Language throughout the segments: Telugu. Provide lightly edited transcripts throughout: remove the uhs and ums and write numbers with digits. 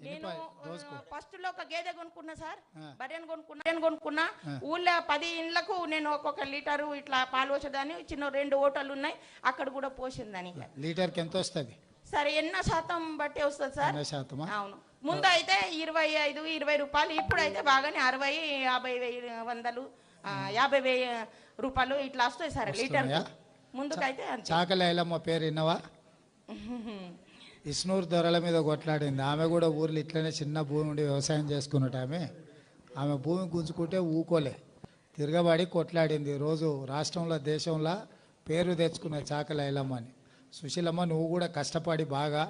నేను ఫస్ట్ లో ఒక గేదె కొనుక్కున్నా సార్, బర్రెను కొనుక్కున్నా. ఊళ్ళో 10 ఇండ్లకు నేను ఒక్కొక్క లీటరు ఇట్లా పాలు పోసేదాన్ని. చిన్న 2 ఓటలు ఉన్నాయి, అక్కడ కూడా పోసిందని. లీటర్కి ఎంత వస్తుంది సరే? ఎన్నో శాతం బట్టి వస్తుంది సార్. అవును, ముందు అయితే 25-20 రూపాయలు, ఇప్పుడైతే బాగానే 60-50 రూపాయలు ఇట్లా వస్తాయి సార్ లీటర్. ముందుకైతే చాకలి ఐలమ్మ పేరు విన్నవా? ఇస్నూరు దొరల మీద కొట్లాడింది ఆమె కూడా. ఊర్లో ఇట్లనే చిన్న భూమి ఉండి వ్యవసాయం చేసుకున్నట్టు ఆమె భూమి గుంజుకుంటే ఊకోలే, తిరగబడి కొట్లాడింది. రోజు రాష్ట్రంలో దేశంలో పేరు తెచ్చుకున్న చాకలి ఐలమ్మ అని. సుశీలమ్మ, నువ్వు కూడా కష్టపడి బాగా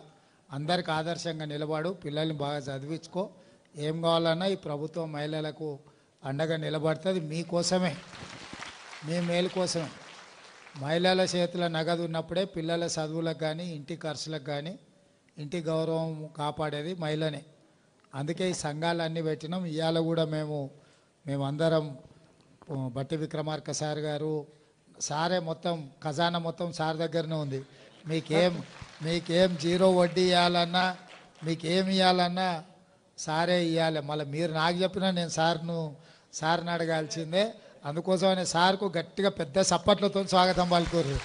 అందరికి ఆదర్శంగా నిలబడు, పిల్లల్ని బాగా చదివించుకో. ఏం కావాలన్నా ఈ ప్రభుత్వం మహిళలకు అండగా నిలబడుతుంది. మీకోసమే, మీ మేలు కోసమే. మహిళల చేతుల నగదు ఉన్నప్పుడే పిల్లల చదువులకు కానీ ఇంటి ఖర్చులకు కానీ ఇంటి గౌరవం కాపాడేది మహిళనే. అందుకే ఈ సంఘాలన్నీ పెట్టినాం. ఇవాళ కూడా మేమందరం బట్టి విక్రమార్క సార్ గారు సారే మొత్తం ఖజానా మొత్తం సార్ దగ్గరనే ఉంది. మీకేం జీరో వడ్డీ ఇవ్వాలన్నా, మీకేం ఇవ్వాలన్నా సారే ఇవ్వాలి. మళ్ళీ మీరు నాకు చెప్పినా నేను సార్ని అడగాల్సిందే. అందుకోసమనే సార్కు గట్టిగా పెద్ద సప్పట్లతో స్వాగతం పలుకోరు.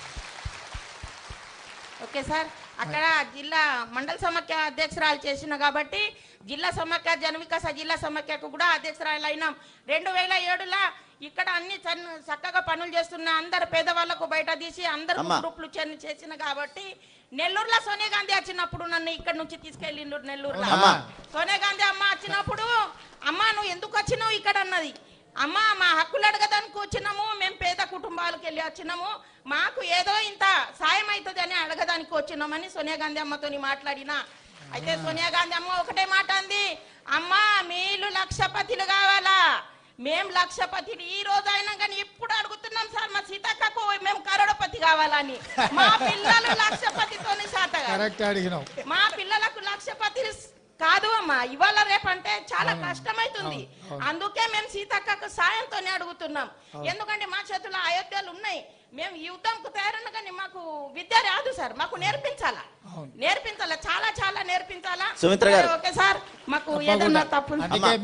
Okay sir. అక్కడ జిల్లా మండల సమాఖ్య అధ్యక్షురాలు చేసిన కాబట్టి జిల్లా సమాఖ్య జనవికాస జిల్లా సమాఖ్యకు కూడా అధ్యక్షురాలు అయినాం. 2007లో ఇక్కడ అన్ని చక్కగా పనులు చేస్తున్న అందరు పేదవాళ్లకు బయట తీసి అందరు గ్రూపులు చేసిన కాబట్టి నెల్లూరులో సోనియా గాంధీ వచ్చినప్పుడు నన్ను ఇక్కడ నుంచి తీసుకెళ్ళిండు. నెల్లూరులో సోనియా గాంధీ అమ్మ వచ్చినప్పుడు, అమ్మ నువ్వు ఎందుకు వచ్చినావు ఇక్కడ అన్నది. అమ్మ మా హక్కులు అడగదానికి వచ్చినాము, మేము పేద కుటుంబాలకు వెళ్ళి వచ్చినాము, మాకు ఏదో ఇంత సాయం అవుతుంది అని అడగదానికి వచ్చినామని సోనియా గాంధీ అమ్మతో మాట్లాడినా. అయితే సోనియా గాంధీ అమ్మ ఒకటే మాట అంది, అమ్మ మీరు లక్షపతిలు కావాలా, మేము లక్షపతిలు. ఈ రోజు అయినా కానీ ఇప్పుడు అడుగుతున్నాం సార్, మా సీతక్కకు మేము కరోడపతి కావాలని. మా పిల్లలు లక్షపతితో సాతగా, మా పిల్లలకు లక్షపతి కాదు అమ్మా, ఇవాళ రేపంటే చాలా కష్టమైతుంది. అందుకే మేము సీతక్కకు సాయంతోనే అడుగుతున్నాం. ఎందుకంటే మా చేతుల్లో అయోధ్యలు ఉన్నాయి, మేము యుద్ధంకు తయారన్నా కానీ మాకు విద్య రాదు సార్, మాకు నేర్పించాలా చాలా చాలా నేర్పించాలా. ఓకే సార్, మాకు ఏదన్నా తప్పు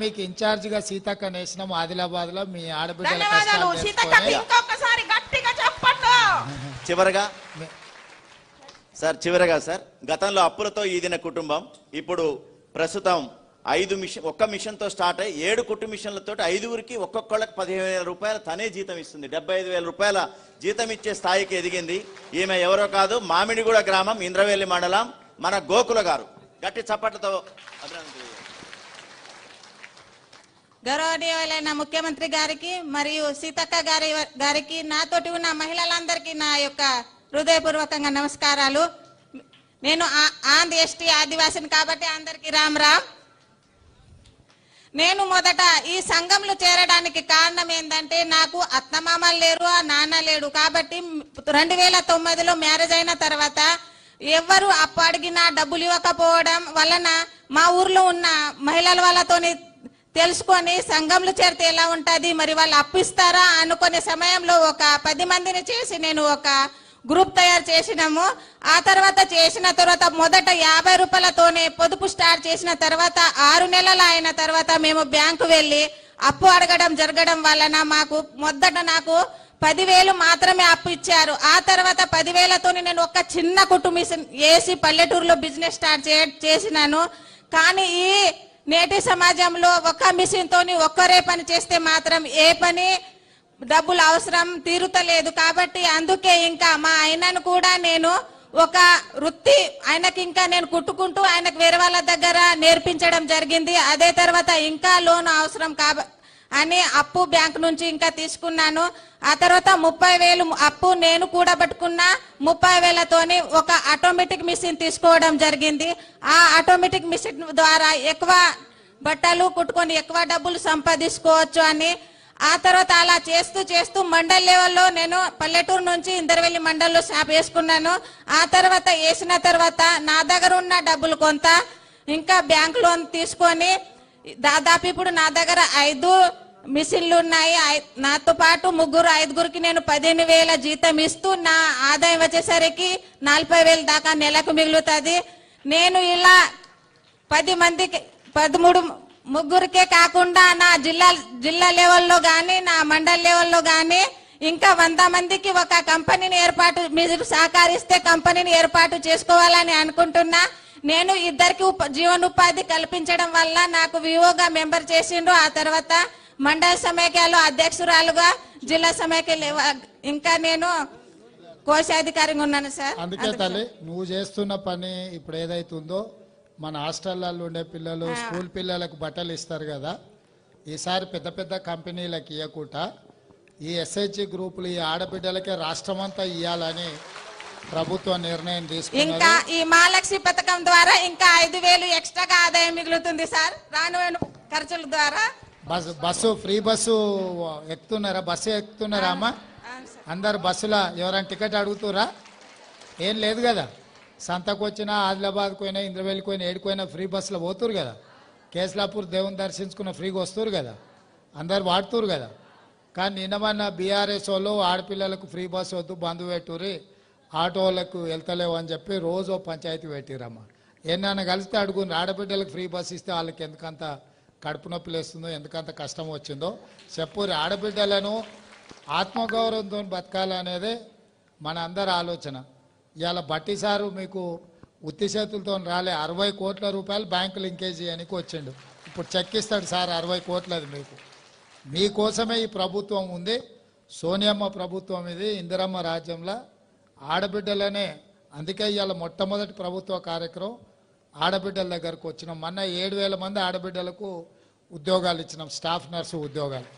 మీకు ఇన్ఛార్జ్ గా సీతక్క నేసినాం ఆదిలాబాద్ లో. మీ ఆడబిడ్డ ధన్యవాదాలు సీతక్కకు, ఇంకొకసారి గట్టిగా చెప్పండి. చివరగా సార్, గతంలో అప్పులతో ఈదిన కుటుంబం ఇప్పుడు ప్రస్తుతం 5 మిషన్, ఒక్క మిషన్ తో స్టార్ట్ అయ్యి 7 కుట్టు మిషన్లతో 5గురికి ఒక్కొక్కళ్ళకి 15,000 రూపాయలు తనే జీతం ఇస్తుంది. 75,000 రూపాయల జీతం ఇచ్చే స్థాయికి ఎదిగింది. ఈమె ఎవరో కాదు, మామిడిగూడ గ్రామం, ఇంద్రవెల్లి మండలం, మన గోకుల గారు. గట్టి చప్పట్లతో గౌరవనీయులైన ముఖ్యమంత్రి గారికి మరియు సీతక్క గారికి నాతోటి ఉన్న మహిళలందరికీ నా యొక్క హృదయపూర్వకంగా నమస్కారాలు. నేను ఆంధ్ర ఎస్టీ ఆదివాసిని కాబట్టి అందరికీ రామ్ రామ్. నేను మొదట ఈ సంఘంలో చేరడానికి కారణం ఏంటంటే, నాకు అత్తమామలు లేరు, నాన్న లేడు. కాబట్టి 2009లో మ్యారేజ్ అయిన తర్వాత ఎవరు అప్పు అడిగినా డబ్బులు ఇవ్వకపోవడం వలన మా ఊర్లో ఉన్న మహిళల వాళ్ళతో తెలుసుకొని సంఘంలో చేరితే ఎలా ఉంటుంది, మరి వాళ్ళు అప్పిస్తారా అనుకునే సమయంలో ఒక 10 మందిని చేసి నేను ఒక గ్రూప్ తయారు చేసినాము. ఆ తర్వాత మొదట 50 రూపాయలతోనే పొదుపు స్టార్ట్ చేసిన తర్వాత 6 నెలలు అయిన తర్వాత మేము బ్యాంకు వెళ్ళి అప్పు అడగడం జరగడం వలన మొదట నాకు 10,000 మాత్రమే అప్పు ఇచ్చారు. ఆ తర్వాత 10,000తోనే నేను ఒక చిన్న కుట్టు మిషన్ వేసి పల్లెటూరులో బిజినెస్ స్టార్ట్ చేసినాను. కానీ ఈ నేటి సమాజంలో ఒక మిషన్ తోని ఒక్కరే పని చేస్తే మాత్రం ఏ పని డబ్బులు అవసరం తీరుతలేదు. కాబట్టి అందుకే ఇంకా మా ఆయనను కూడా నేను ఒక వృత్తి ఆయనకి ఇంకా నేను కుట్టుకుంటూ ఆయనకు వేరే వాళ్ళ దగ్గర నేర్పించడం జరిగింది. అదే తర్వాత ఇంకా లోన్ అవసరం అని అప్పు బ్యాంక్ నుంచి ఇంకా తీసుకున్నాను. ఆ తర్వాత 30,000 అప్పు నేను కూడా పట్టుకున్న 30,000తోని ఒక ఆటోమేటిక్ మిషన్ తీసుకోవడం జరిగింది. ఆ ఆటోమేటిక్ మిషన్ ద్వారా ఎక్కువ బట్టలు కుట్టుకొని ఎక్కువ డబ్బులు సంపాదించుకోవచ్చు అని. ఆ తర్వాత అలా చేస్తూ మండల్ లెవెల్లో నేను పల్లెటూరు నుంచి ఇందరవెల్లి మండల్లో షాప్ వేసుకున్నాను. ఆ తర్వాత వేసిన తర్వాత నా దగ్గర ఉన్న డబ్బులు కొంత ఇంకా బ్యాంక్ లోన్ తీసుకొని దాదాపు ఇప్పుడు నా దగ్గర 5 మిషన్లు ఉన్నాయి. నాతో పాటు 5గురికి నేను 15,000 జీతం ఇస్తూ నా ఆదాయం వచ్చేసరికి 40,000 దాకా నెలకు మిగులుతుంది. నేను ఇలా 10 మందికి 13 ముగ్గురికే కాకుండా నా జిల్లా లెవెల్లో కానీ నా మండల్ లెవెల్లో కానీ ఇంకా 100 మందికి ఒక కంపెనీని ఏర్పాటు మీరు సహకరిస్తే కంపెనీని ఏర్పాటు చేసుకోవాలని అనుకుంటున్నా. నేను ఇద్దరికి జీవనోపాధి కల్పించడం వల్ల నాకు వివోగా మెంబర్ చేసిండ్రు. ఆ తర్వాత మండల సమైక్యలో అధ్యక్షురాలుగా జిల్లా సమైక్య ఇంకా నేను కోశాధికారిగా ఉన్నాను సార్. అందుకే తల్లి నువ్వు చేస్తున్న పని ఇప్పుడు ఏదైతుందో మన హాస్టళ్లలో ఉండే పిల్లలు స్కూల్ పిల్లలకు బట్టలు ఇస్తారు కదా, ఈసారి పెద్ద పెద్ద కంపెనీలకు ఇవ్వకుండా ఈ ఎస్హెచ్జి గ్రూపులు ఈ ఆడబిడ్డలకే రాష్ట్రమంతా ఇవ్వాలని ప్రభుత్వం నిర్ణయం ఇంకా తీసుకున్నది. ఈ మహాలక్ష్మి పథకం ద్వారా ఇంకా 5,000 ఎక్స్ట్రాగా ఆదాయం మిగులుతుంది సార్ రానువైన ఖర్చుల ద్వారా. బస్సు ఫ్రీ బస్సు ఎక్కుతున్నారా? బస్సు ఎక్కుతున్నారా అమ్మా? అందరు బస్సులో ఎవరైనా టికెట్ అడుగుతురా? ఏం లేదు కదా. సంతకు వచ్చినా ఆదిలాబాద్కు పోయినా ఇంద్రవెల్లికి పోయినా ఏడుకోయినా ఫ్రీ బస్సులో పోతురు కదా. కేసులాపూర్ దేవుని దర్శించుకున్న ఫ్రీగా వస్తురు కదా, అందరు వాడుతురు కదా. కానీ నిన్నమన్న బీఆర్ఎస్ వాళ్ళు ఆడపిల్లలకు ఫ్రీ బస్సు వద్దు బంధు పెట్టుర్రి, ఆటో వాళ్ళకు వెళ్తలేవు అని చెప్పి రోజు పంచాయతీ పెట్టిరమ్మ. ఏమన్నా కలిస్తే అడుగుని ఆడబిడ్డలకు ఫ్రీ బస్సు ఇస్తే వాళ్ళకి ఎందుకంత కడుపు నొప్పి వేస్తుందో ఎందుకంత కష్టం వచ్చిందో చెప్పుర్రి. ఆడబిడ్డలను ఆత్మగౌరవంతో బతకాలనేదే మన అందరి ఆలోచన. ఇవాళ బట్టి సారు మీకు ఉత్తి చేతులతో రాలే, 60 కోట్ల రూపాయలు బ్యాంకు లింకేజ్ చేయడానికి వచ్చిండు. ఇప్పుడు చెక్ ఇస్తాడు సార్ 60 కోట్లది మీకు. మీకోసమే ఈ ప్రభుత్వం ఉంది. సోనియమ్మ ప్రభుత్వం ఇది, ఇందిరమ్మ రాజ్యంలో ఆడబిడ్డలనే. అందుకే ఇవాళ మొట్టమొదటి ప్రభుత్వ కార్యక్రమం ఆడబిడ్డల దగ్గరకు వచ్చినాం. మొన్న 7,000 మంది ఆడబిడ్డలకు ఉద్యోగాలు ఇచ్చినాం, స్టాఫ్ నర్సు ఉద్యోగాలు.